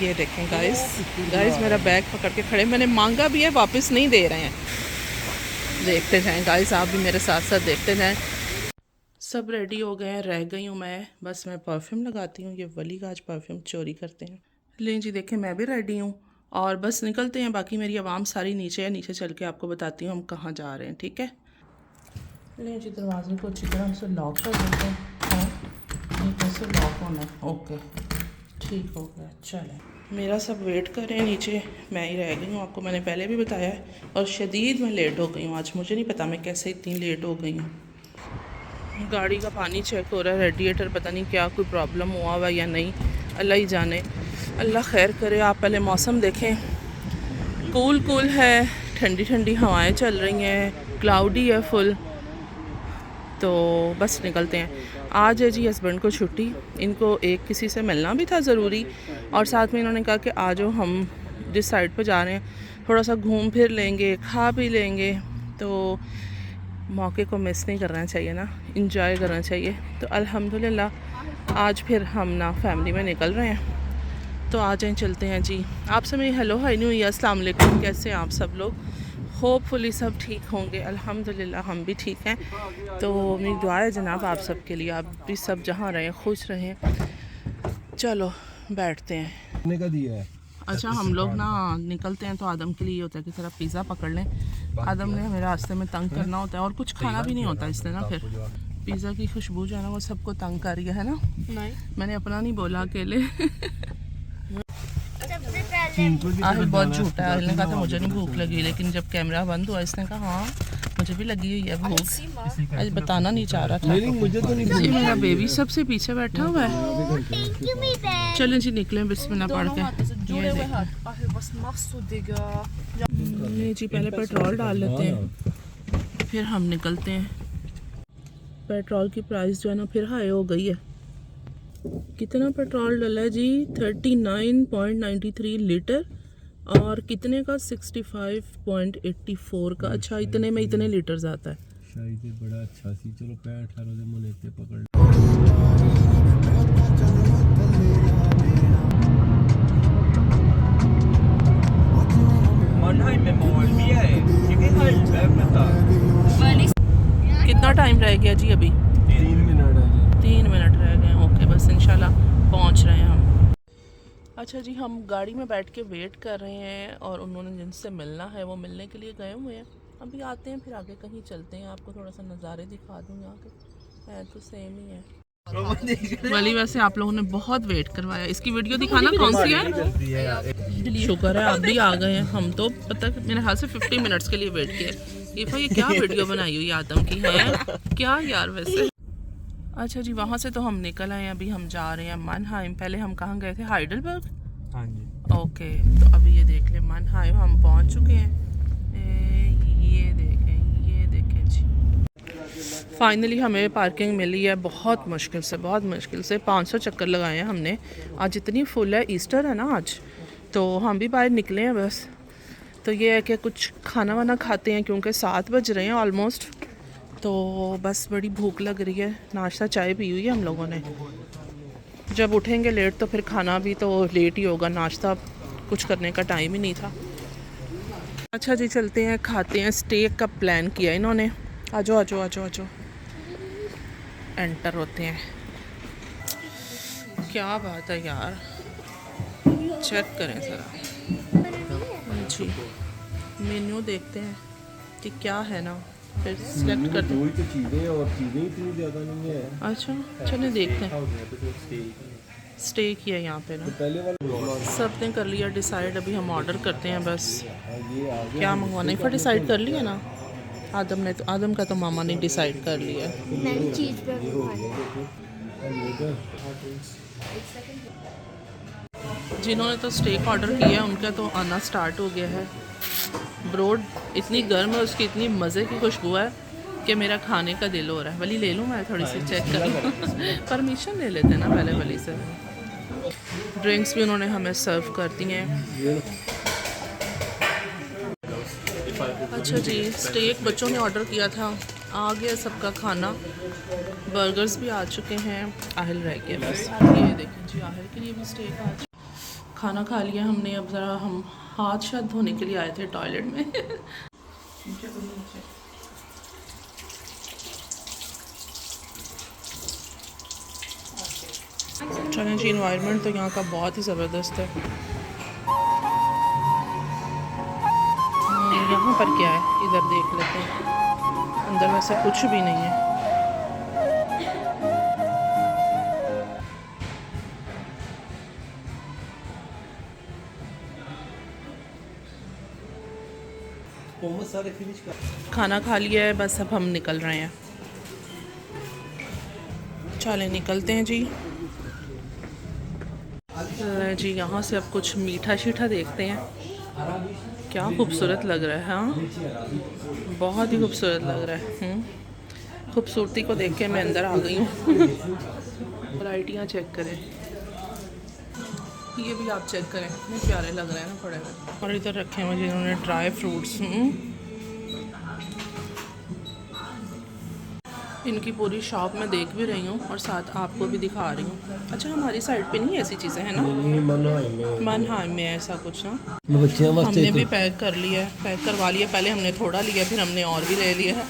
ये देखें गाइस मेरा बैग पकड़ के खड़े, मैंने मांगा भी है, वापस नहीं दे रहे हैं। देखते जाएं गाइस, आप भी मेरे साथ साथ देखते जाएं। सब रेडी हो गए हैं, रह गई हूँ मैं, बस मैं परफ्यूम लगाती हूँ। ये वली का आज परफ्यूम चोरी करते हैं। लें जी देखें, मैं भी रेडी हूँ और बस निकलते हैं। बाकी मेरी आवाम सारी नीचे है, नीचे चल के आपको बताती हूँ हम कहाँ जा रहे हैं, ठीक है। लें जी, दरवाजे को अच्छी तरह से लॉक कर देते हैं। ये कैसे लॉक होना है? ओके, ठीक हो गया। चलें, मेरा सब वेट कर रहे हैं नीचे, मैं ही रह गई हूँ। आपको मैंने पहले भी बताया है। और शदीद मैं लेट हो गई हूँ आज, मुझे नहीं पता मैं कैसे इतनी लेट हो गई हूँ। गाड़ी का पानी चेक हो रहा है, रेडिएटर पता नहीं क्या कोई प्रॉब्लम हुआ या नहीं, अल्लाह ही जाने। अल्लाह खैर करे। आप पहले मौसम देखें, कूल है, ठंडी ठंडी हवाएं चल रही हैं, क्लाउडी है फुल। तो बस निकलते हैं। आज है जी हस्बैंड को छुट्टी, इनको एक किसी से मिलना भी था ज़रूरी, और साथ में इन्होंने कहा कि आ जाओ, हम जिस साइड पर जा रहे हैं थोड़ा सा घूम फिर लेंगे, खा पी लेंगे। तो मौके को मिस नहीं करना चाहिए ना, इंजॉय करना चाहिए। तो अल्हम्दुलिल्लाह आज फिर हम ना फैमिली में निकल रहे हैं। तो आ जाएं, चलते हैं जी। आपसे मेरी हेलो हाय न्यू ईयर, अस्सलाम वालेकुम। कैसे हैं आप सब लोग? होपफुली सब ठीक होंगे। अल्हम्दुलिल्लाह हम भी ठीक हैं। तो मेरी दुआ है जनाब आप सब के लिए, आप भी सब जहाँ रहें खुश रहें। चलो बैठते हैं। का दिया है। अच्छा, हम लोग ना निकलते हैं तो आदम के लिए ये होता है कि जरा पिज़्ज़ा पकड़ लें। आदम ने हमें रास्ते में तंग करना होता है और कुछ खाना भी नहीं होता इसलिए ना। फिर पिज़्ज़ा की खुशबू जो है ना वो सबको तंग कर रही है ना। नहीं, मैंने अपना नहीं बोला अकेले। आहिल बहुत झूठा है। आहिल ने कहा था मुझे नहीं भूख लगी, लेकिन जब कैमरा बंद हुआ इसने कहा हाँ मुझे भी लगी हुई है भूख। आज बताना नहीं चाह रहा था। नहीं, मुझे तो नहीं। ये मेरा बेबी सबसे पीछे बैठा हुआ है। चलें जी निकलें बिस्मिल्लाह पढ़ के। ये जी पहले पेट्रोल डाल लेते हैं, फिर हम निकलते हैं। पेट्रोल की प्राइस जो है ना फिर हाई हो गई है। कितना पेट्रोल डला है जी? 39.93 लीटर, और कितने का? 65.84 का। अच्छा, इतने में इतने लीटर आता है। शायद बड़ा अच्छा सी। चलो 18 दे मने ते पकड़। कितना टाइम रह गया जी? अभी 3 मिनट है। 3 मिनट रह गए। ओके, बस इंशाल्लाह पहुंच रहे हैं हम। अच्छा जी, हम गाड़ी में बैठ के वेट कर रहे हैं और उन्होंने जिनसे मिलना है वो मिलने के लिए गए हुए हैं। अभी आते हैं, फिर आगे कहीं चलते हैं, आपको थोड़ा सा नज़ारे दिखा दूँ। यहाँ के है तो सेम ही है। वली वैसे आप लोगों ने बहुत वेट करवाया। इसकी वीडियो दिखाना कौन सी है? शुक्र है आप भी आ गए हैं। हम तो पता मेरे हाथ से 50 मिनट्स के लिए वेट किया। ये क्या वीडियो बनाई हुई आदम की है क्या यार वैसे। अच्छा जी, वहाँ से तो हम निकल आए हैं। अभी हम जा रहे हैं मनहाइम। पहले हम कहाँ गए थे? हाइडलबर्ग। हाँ जी। ओके, तो अभी ये देख लें मनहाइम हम पहुँच चुके हैं। ये देखें जी, फाइनली हमें पार्किंग मिली है। बहुत मुश्किल से 500 चक्कर लगाए हैं हमने। आज इतनी फुल है, ईस्टर है ना आज, तो हम भी बाहर निकले हैं बस। तो ये है कि कुछ खाना वाना खाते हैं क्योंकि 7 बज रहे हैं ऑलमोस्ट। तो बस बड़ी भूख लग रही है। नाश्ता चाय पी हुई है हम लोगों ने। जब उठेंगे लेट तो फिर खाना भी तो लेट ही होगा। नाश्ता कुछ करने का टाइम ही नहीं था। अच्छा जी, चलते हैं, खाते हैं। स्टेक का प्लान किया इन्होंने। आ जाओ एंटर होते हैं। क्या बात है यार, चेक करें ज़रा जी। मेन्यू देखते हैं कि क्या है ना, फिर सिलेक्ट करते हैं। तो चीज़ें और चीज़ें इतनी ज़्यादा नहीं है। अच्छा चलिए देखते हैं। स्टे किया यहाँ पे ना। पहले वाला सब ने कर लिया डिसाइड। अभी हम ऑर्डर करते हैं बस क्या मंगवाना है। फिर डिसाइड कर लिया ना आदम ने। तो आदम का तो मामा ने डिसाइड कर लिया है। जिन्होंने तो स्टेक ऑर्डर किया है उनका तो आना स्टार्ट हो गया है। ब्रोड इतनी गर्म है, उसकी इतनी मज़े की खुशबू है कि मेरा खाने का दिल हो रहा है। वली ले लूँ मैं? थोड़ी सी चेक कर परमिशन ले लेते हैं ना पहले वली से। ड्रिंक्स भी उन्होंने हमें सर्व कर दी हैं। अच्छा जी, स्टेक बच्चों ने ऑर्डर किया था, आ गया सबका खाना। बर्गर्स भी आ चुके हैं, आहिल रह गया बस। ये देखें जी, आहिल के लिए भी स्टेक आ खाना खा लिया हमने, अब ज़रा हम हाथ शाथ धोने के लिए आए थे टॉयलेट में। चलें जी, इन्वायरमेंट तो यहाँ का बहुत ही ज़बरदस्त है। यहाँ पर क्या है, इधर देख लेते हैं। अंदर वैसे कुछ भी नहीं है। खाना खा लिया है, बस अब हम निकल रहे हैं। चले निकलते हैं जी। जी यहाँ से अब कुछ मीठा शीठा देखते हैं। क्या खूबसूरत लग रहा है। हाँ, बहुत ही खूबसूरत लग रहा है। खूबसूरती को देख के मैं अंदर आ गई हूँ। वैराइटियाँ चेक करें, ये भी आप चेक करें, कितने प्यारे लग रहे हैं ना पड़े हुए। और इधर रखे हुए जिन्होंने ड्राई फ्रूट्स। इनकी पूरी शॉप में देख भी रही हूँ और साथ आपको भी दिखा रही हूँ। अच्छा, हमारी साइड पे नहीं ऐसी चीज़ें हैं ना? मनहाई में ऐसा कुछ ना। हमने भी पैक कर लिया है, पैक करवा लिया। पहले हमने थोड़ा लिया, फिर हमने और भी ले लिया है।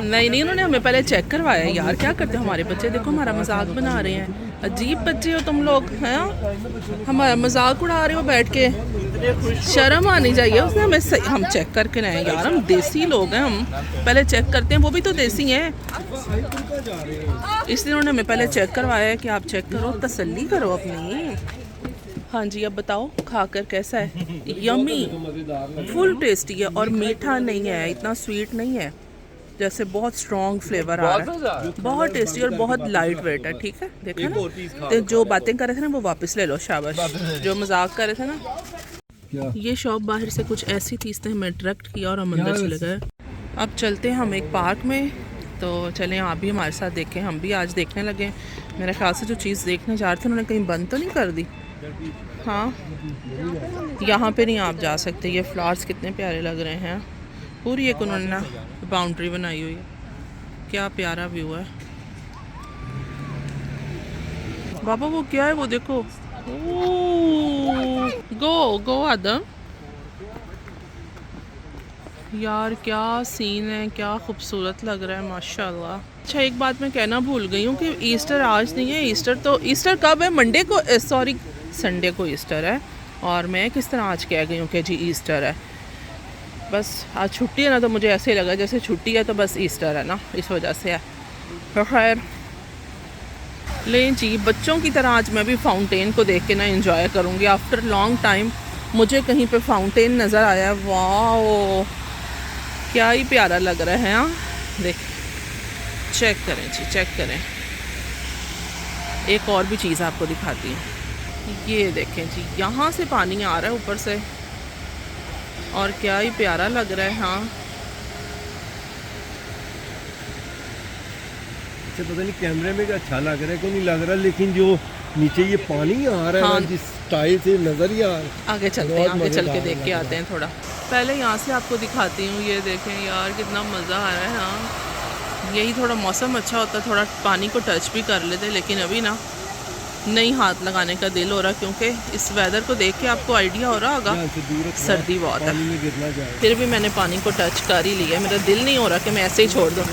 नहीं, उन्होंने हमें पहले चेक करवाया। यार क्या करते हो हमारे बच्चे, देखो हमारा मजाक बना रहे हैं। अजीब बच्चे हो तुम लोग, हैं? हमारा मजाक उड़ा रहे हो बैठ के। शर्म आनी चाहिए। उसने हमें हम चेक करके लाए यार, हम देसी लोग हैं, हम पहले चेक करते हैं। वो भी तो देसी हैं, इसलिए उन्होंने हमें पहले चेक करवाया है कि आप चेक करो, तसल्ली करो अपनी। हाँ जी, अब बताओ खाकर कैसा है? यम्मी, फुल टेस्टी है और मीठा नहीं है, इतना स्वीट नहीं है, जैसे बहुत स्ट्रॉन्ग फ्लेवर आ रहा है। बहुत टेस्टी और बहुत लाइट वेट है। ठीक है, देखा ना? तो जो बातें कर रहे थे ना वो वापस ले लो, शाबाश। जो मजाक कर रहे थे ना, क्या? ये शॉप बाहर से कुछ ऐसी थी, इसने हमें अट्रैक्ट किया और हम अंदर चले गए। अब चलते हैं हम एक पार्क में, तो चलें आप भी हमारे साथ देखें। हम भी आज देखने लगे। मेरे ख्याल से जो चीज़ देखने जा रहे थे उन्होंने कहीं बंद तो नहीं कर दी। हाँ, यहाँ पे नहीं आप जा सकते। ये फ्लावर्स कितने प्यारे लग रहे हैं। पूरी एक उन्होंने ना बाउंड्री बनाई हुई है। क्या प्यारा व्यू है। बाबा वो क्या है, वो देखो। गो आदम। यार क्या सीन है, क्या खूबसूरत लग रहा है, माशाल्लाह। अच्छा, एक बात मैं कहना भूल गई हूँ कि ईस्टर आज नहीं है। ईस्टर कब है? मंडे को, सॉरी संडे को ईस्टर है। और मैं किस तरह आज कह गई हूँ कि जी ईस्टर है। बस आज छुट्टी है ना, तो मुझे ऐसे ही लगा जैसे छुट्टी है तो बस ईस्टर है ना, इस वजह से है। तो खैर लें जी, बच्चों की तरह आज मैं भी फाउंटेन को देख के ना एंजॉय करूँगी। आफ्टर लॉन्ग टाइम मुझे कहीं पे फाउंटेन नज़र आया। वाह, क्या ही प्यारा लग रहा है। हाँ देख, चेक करें जी, चेक करें। एक और भी चीज़ आपको दिखाती हूँ। ये देखें जी, यहाँ से पानी आ रहा है ऊपर से और क्या ही प्यारा लग रहा है। हाँ, पता नहीं कैमरे में अच्छा लग रहा है कि नहीं लग रहा, लेकिन जो नीचे ये पानी आ रहा है। हाँ, जिस स्टाइल से नजर ही आगे चलते हैं, आगे चल के देख के आते हैं थोड़ा। पहले यहाँ से आपको दिखाती हूँ। ये देखें यार, कितना मज़ा आ रहा है। हाँ, यही थोड़ा मौसम अच्छा होता, थोड़ा पानी को टच भी कर लेते, लेकिन अभी ना नहीं हाथ लगाने का दिल हो रहा, क्योंकि इस वेदर को देख के आपको आइडिया हो रहा होगा सर्दी बहुत है। फिर भी मैंने पानी को टच कर ही लिया। मेरा दिल नहीं हो रहा कि मैं ऐसे ही छोड़ दूँ।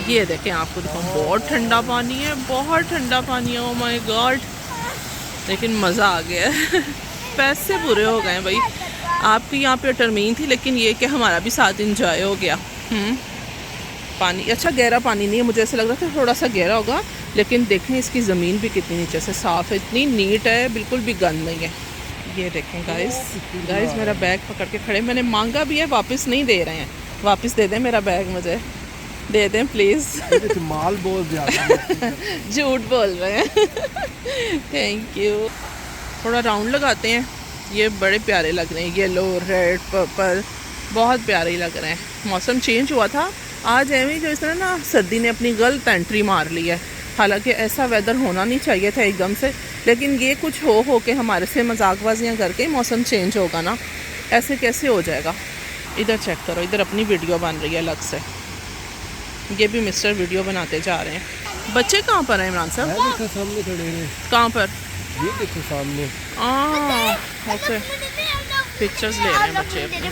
ये देखें, आपको दिखाऊं, बहुत ठंडा पानी है, बहुत ठंडा पानी है। ओह माय गॉड, लेकिन मज़ा आ गया। पैसे पूरे हो गए भाई। आपकी यहाँ पे टर्मीन थी, लेकिन ये कि हमारा भी साथ इंजॉय हो गया। पानी अच्छा गहरा पानी नहीं है, मुझे ऐसा लग रहा था थोड़ा सा गहरा होगा, लेकिन देखें इसकी ज़मीन भी कितनी नीचे से साफ़ है, इतनी नीट है, बिल्कुल भी गंद नहीं है। ये देखें गाइस मेरा बैग पकड़ के खड़े। मैंने मांगा भी है, वापस नहीं दे रहे हैं। वापस दे दें मेरा बैग, मुझे दे दें प्लीज़। माल बोल झूठ बोल रहे हैं। Thank you. थोड़ा राउंड लगाते हैं। ये बड़े प्यारे लग रहे हैं, येलो रेड पर्पल, बहुत प्यारे ही लग रहे हैं। मौसम चेंज हुआ था आज, एवं जो इस तरह ना सर्दी ने अपनी गलत एंट्री मार ली है। हालांकि ऐसा वेदर होना नहीं चाहिए था एकदम से, लेकिन ये कुछ हो के हमारे से मजाकबाजियाँ करके मौसम चेंज होगा ना, ऐसे कैसे हो जाएगा। इधर चेक करो, इधर अपनी वीडियो बन रही है अलग से। ये भी मिस्टर वीडियो बनाते जा रहे हैं। बच्चे कहाँ पर हैं इमरान साहब? सामने खड़े हैं। कहाँ पर? ये देखो सामने। ओके, पिक्चर्स ले रहे हैं बच्चे अपने।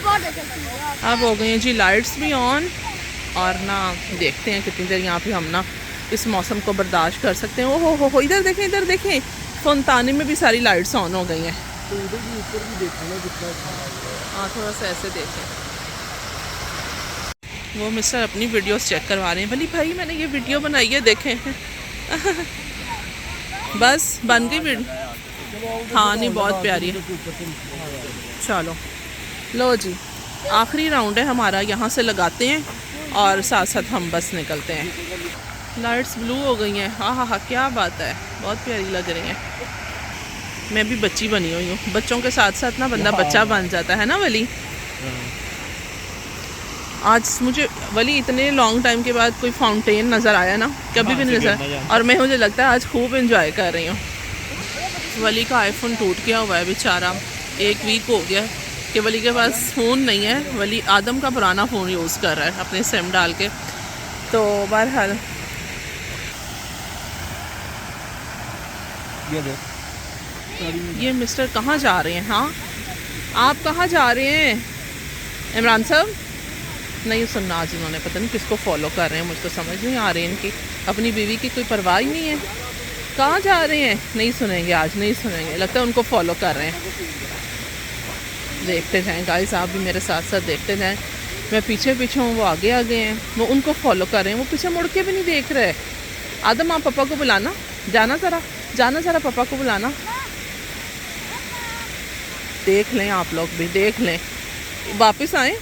अब हो गई हैं जी लाइट्स भी ऑन, और ना देखते हैं कितनी देर यहाँ पे हम ना इस मौसम को बर्दाश्त कर सकते हैं। ओहो हो, इधर देखें, इधर देखें, फुनतानी में भी सारी लाइट्स ऑन हो गई हैं। तो उधर भी ऊपर भी देखो ना कितना अच्छा लग रहा है। हाँ, थोड़ा सा ऐसे देखें। वो मिस्टर अपनी वीडियोस चेक करवा रहे हैं। भली भाई मैंने ये वीडियो बनाई है, देखें। बस बन गई वीडियो। हाँ नहीं, बहुत प्यारी है। चलो लो जी, आखिरी राउंड है हमारा, यहाँ से लगाते हैं और साथ साथ हम बस निकलते हैं। लाइट्स ब्लू हो गई हैं। हाँ हाँ हाँ, क्या बात है, बहुत प्यारी लग रही हैं। मैं भी बच्ची बनी हुई हूँ। बच्चों के साथ साथ ना बंदा बच्चा बन जाता है ना वली। आज मुझे वली इतने लॉन्ग टाइम के बाद कोई फाउंटेन नज़र आया ना, कभी भी नहीं नज़र, और मैं मुझे लगता है आज खूब इंजॉय कर रही हूँ। वली का आईफोन टूट गया हुआ है बेचारा, 1 वीक हो गया कि वली के पास फ़ोन नहीं है। वली आदम का पुराना फ़ोन यूज़ कर रहा है अपने सिम डाल के। तो बहरहाल ये मिस्टर कहाँ जा रहे हैं? हाँ आप कहाँ जा रहे हैं इमरान साहब? नहीं सुनना आज इन्होंने, पता नहीं किसको फॉलो कर रहे हैं, मुझे तो समझ नहीं आ रही इनकी। अपनी बीवी की कोई परवाह ही नहीं है। कहाँ जा रहे हैं? नहीं सुनेंगे आज, नहीं सुनेंगे, लगता है उनको फॉलो कर रहे हैं। देखते जाएं गाइस, आप भी मेरे साथ साथ देखते जाएं। मैं पीछे पीछे हूँ, वो आगे आगे हैं, वो उनको फॉलो कर रहे हैं। वो पीछे मुड़ के भी नहीं देख रहे। आदम आप पापा को बुलाना, जाना ज़रा पापा को बुलाना। देख लें आप लोग भी, देख लें, वापस आएँ।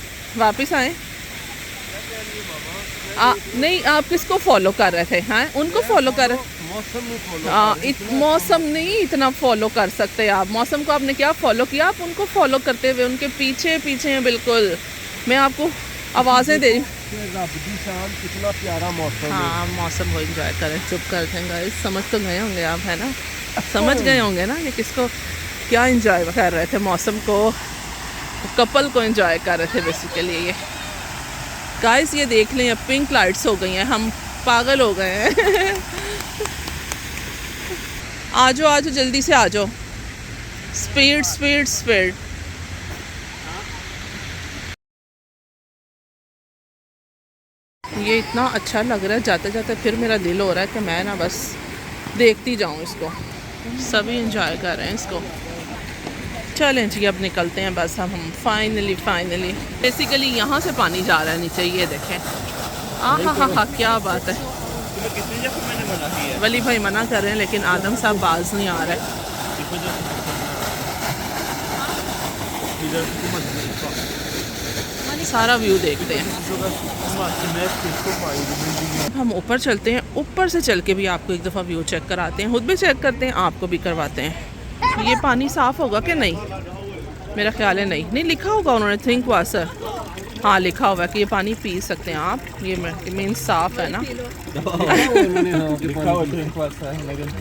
नहीं, आप किसको फॉलो कर रहे थे? हाँ उनको फॉलो कर रहे। मौसम नहीं इतना फॉलो कर सकते आप। मौसम को आपने क्या फॉलो किया? आप उनको फॉलो करते हुए उनके पीछे पीछे हैं बिल्कुल। मैं आपको आवाज़ें दे रही हूँ। कितना प्यारा मौसम। हाँ मौसम को एंजॉय करें। चुप कर देंगे, समझ तो गए होंगे आप, है ना? समझ गए होंगे ना ये किसको क्या एंजॉय कर रहे थे। मौसम को, कपल को एंजॉय कर रहे थे बेसिकली। ये गाइस ये देख लें, अब पिंक लाइट्स हो गई हैं, हम पागल हो गए हैं। आ जाओ जल्दी से आ जाओ, स्पीड। ये इतना अच्छा लग रहा है, जाते जाते फिर मेरा दिल हो रहा है कि मैं ना बस देखती जाऊँ इसको। सभी एंजॉय कर रहे हैं इसको। चलें जी अब निकलते हैं बस हम फाइनली बेसिकली यहाँ से पानी जा रहा है नीचे, ये देखें। हाँ क्या बात है। वली भाई मना कर रहे हैं लेकिन आदम साहब बाज नहीं आ रहे। सारा व्यू देखते हैं। हम ऊपर चलते हैं, ऊपर से चल के भी आपको एक दफ़ा व्यू चेक कराते हैं, खुद भी चेक करते हैं, आपको भी करवाते हैं। ये पानी साफ़ होगा कि नहीं? मेरा ख्याल है नहीं लिखा होगा उन्होंने, थिंक वाटर। हाँ लिखा हुआ है कि ये पानी पी सकते हैं आप, ये मीन साफ़ है ना।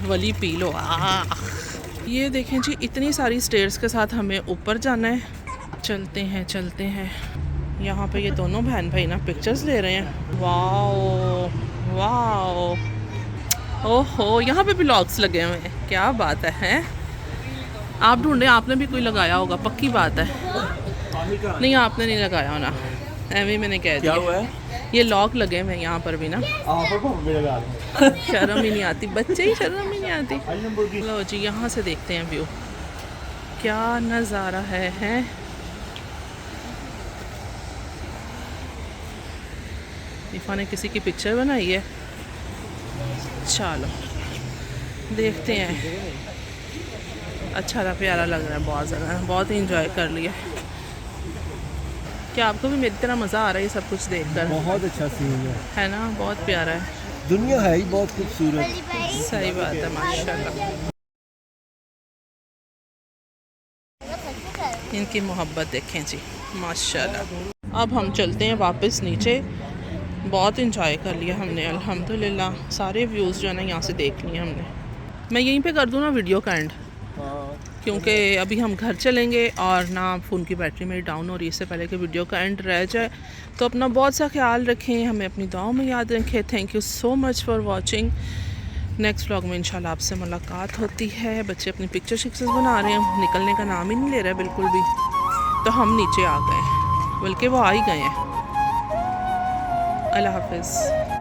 वली पी लो। ये देखें जी, इतनी सारी स्टेयर्स के साथ हमें ऊपर जाना है। चलते हैं। यहाँ पे ये दोनों बहन भाई ना पिक्चर्स ले रहे हैं। वाओ ओहो, यहाँ पे भी लॉक्स लगे हुए हैं, क्या बात है। आप ढूंढे, आपने भी कोई लगाया होगा, पक्की बात है। नहीं आपने नहीं लगाया ना, एवं मैंने कह दिया। क्या हुआ है? ये लॉक लगे हुए हैं यहाँ पर भी ना। शर्म ही नहीं आती, बच्चे ही शर्म ही नहीं आती। लो जी यहाँ से देखते हैं व्यू, क्या नज़ारा है। इफ़ा ने किसी की पिक्चर बनाई है। चलो देखते हैं। अच्छा था, प्यारा लग रहा है, बहुत ज़्यादा, बहुत ही इंजॉय कर लिया। क्या आपको भी मेरी तरह मज़ा आ रहा है ये सब कुछ देखकर? बहुत अच्छा सीन है ना? बहुत प्यारा है। दुनिया है ही बहुत खूबसूरत। सही बात है, माशाल्लाह। इनकी मोहब्बत देखें जी, माशाल्लाह। अब हम चलते हैं वापस नीचे। बहुत इंजॉय कर लिया हमने अल्हम्दुलिल्लाह। सारे व्यूज़ जो है ना यहाँ से देख लिए हमने। मैं यहीं पे कर दूँ ना वीडियो का एंड, क्योंकि अभी हम घर चलेंगे और ना फ़ोन की बैटरी मेरी डाउन हो रही है। इससे पहले कि वीडियो का एंड रह जाए, तो अपना बहुत सा ख्याल रखें, हमें अपनी दुआओं में याद रखें। Thank you so much for watching. Next vlog में इंशाल्लाह आपसे मुलाकात होती है। बच्चे अपनी पिक्चर्स बना रहे हैं, निकलने का नाम ही नहीं ले रहा बिल्कुल भी। तो हम नीचे आ गए, बल्कि वो आ ही गए हैं। अल्लाह हाफिज़।